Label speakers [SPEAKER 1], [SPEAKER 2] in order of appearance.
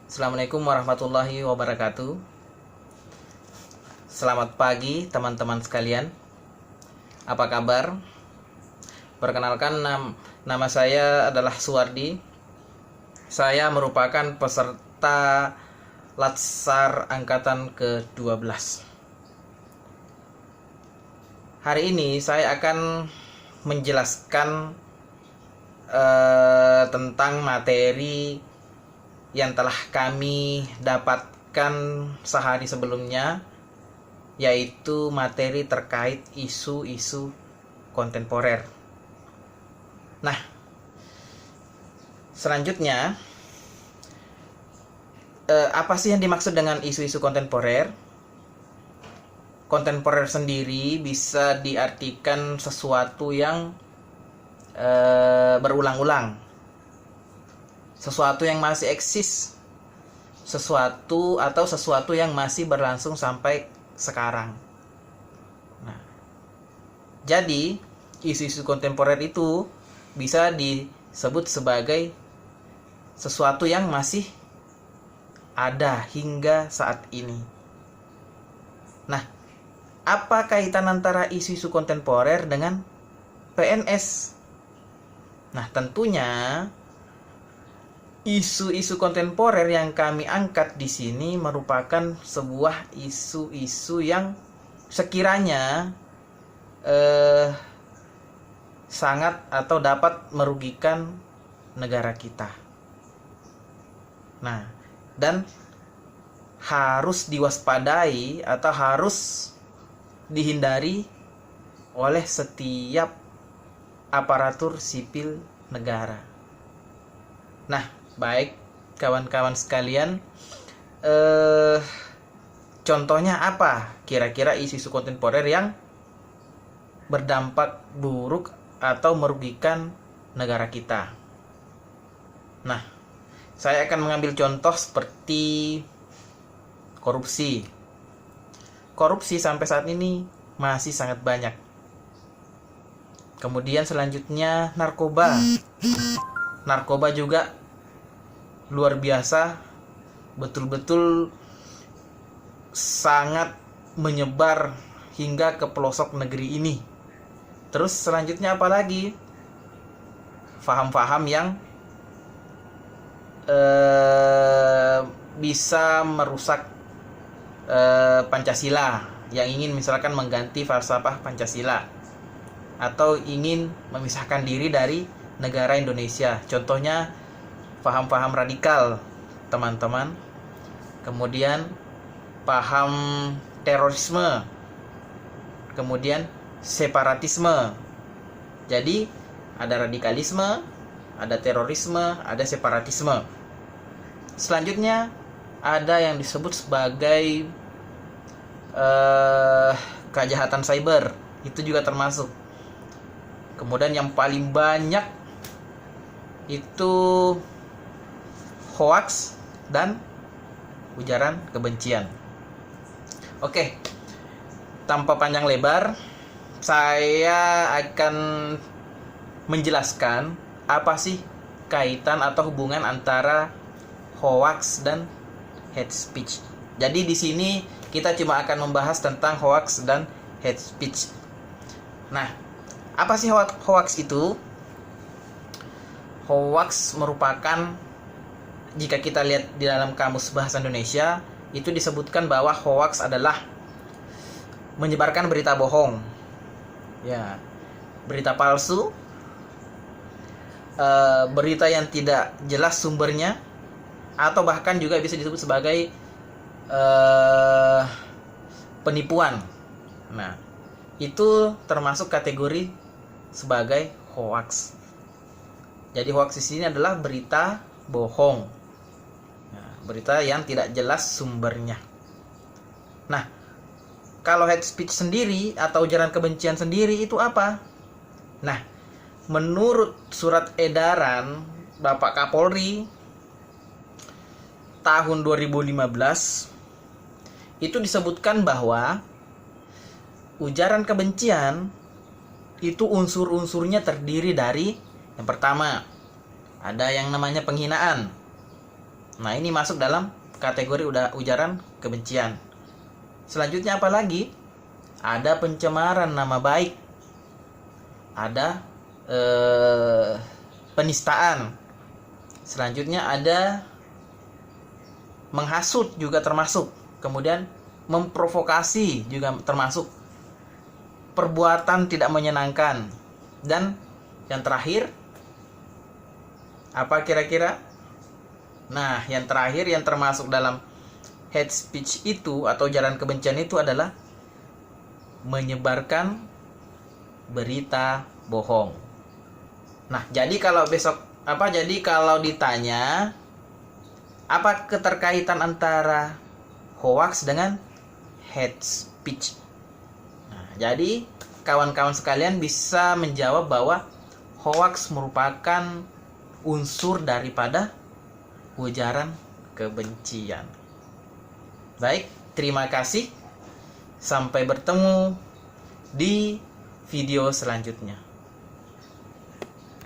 [SPEAKER 1] Assalamualaikum warahmatullahi wabarakatuh. Selamat pagi teman-teman sekalian. Apa kabar? Perkenalkan, nama saya adalah Suwardi. Saya merupakan peserta Latsar Angkatan ke-12. Hari ini saya akan menjelaskan tentang materi yang telah kami dapatkan sehari sebelumnya, yaitu materi terkait isu-isu kontemporer. Nah, selanjutnya apa sih yang dimaksud dengan isu-isu kontemporer? Kontemporer sendiri bisa diartikan sesuatu yang berulang-ulang, sesuatu yang masih eksis, sesuatu yang masih berlangsung sampai sekarang. Nah, jadi isu-isu kontemporer itu bisa disebut sebagai sesuatu yang masih ada hingga saat ini. Nah, apa kaitan antara isu-isu kontemporer dengan PNS? Nah, tentunya isu-isu kontemporer yang kami angkat di sini merupakan sebuah isu-isu yang sekiranya sangat atau dapat merugikan negara kita. Nah, dan harus diwaspadai atau harus dihindari oleh setiap aparatur sipil negara. Nah, baik kawan-kawan sekalian, contohnya apa kira-kira isu-isu kontemporer yang berdampak buruk atau merugikan negara kita? Nah, saya akan mengambil contoh seperti korupsi. Korupsi sampai saat ini masih sangat banyak. Kemudian selanjutnya narkoba. Narkoba juga luar biasa, betul-betul sangat menyebar hingga ke pelosok negeri ini. Terus selanjutnya apa lagi? Faham-faham yang bisa merusak Pancasila, yang ingin misalkan mengganti falsafah Pancasila atau ingin memisahkan diri dari negara Indonesia. Contohnya paham-paham radikal, teman-teman. Kemudian paham terorisme. Kemudian separatisme. Jadi ada radikalisme, ada terorisme, ada separatisme. Selanjutnya ada yang disebut sebagai kejahatan cyber. Itu juga termasuk. Kemudian yang paling banyak itu hoax dan ujaran kebencian. Oke, tanpa panjang lebar, saya akan menjelaskan apa sih kaitan atau hubungan antara hoax dan hate speech. Jadi di sini kita cuma akan membahas tentang hoax dan hate speech. Nah, apa sih hoax itu? Hoax merupakan, jika kita lihat di dalam Kamus Bahasa Indonesia, itu disebutkan bahwa hoax adalah menyebarkan berita bohong, ya, berita palsu, berita yang tidak jelas sumbernya, atau bahkan juga bisa disebut sebagai penipuan. Nah, itu termasuk kategori sebagai hoax. Jadi hoax di sini adalah berita bohong, nah, berita yang tidak jelas sumbernya. Nah, kalau hate speech sendiri atau ujaran kebencian sendiri itu apa? Nah, menurut surat edaran Bapak Kapolri tahun 2015 itu disebutkan bahwa ujaran kebencian itu unsur-unsurnya terdiri dari, yang pertama, ada yang namanya penghinaan. Nah, ini masuk dalam kategori ujaran kebencian. Selanjutnya apa lagi? Ada pencemaran nama baik. Ada penistaan. Selanjutnya ada menghasut juga termasuk. Kemudian memprovokasi juga termasuk. Perbuatan tidak menyenangkan. Dan yang terakhir apa kira-kira? Nah, yang terakhir yang termasuk dalam hate speech itu atau ujaran kebencian itu adalah menyebarkan berita bohong. Nah, jadi kalau kalau ditanya apa keterkaitan antara hoax dengan hate speech? Nah, jadi kawan-kawan sekalian bisa menjawab bahwa hoax merupakan unsur daripada ujaran kebencian. Baik, terima kasih. Sampai bertemu di video selanjutnya.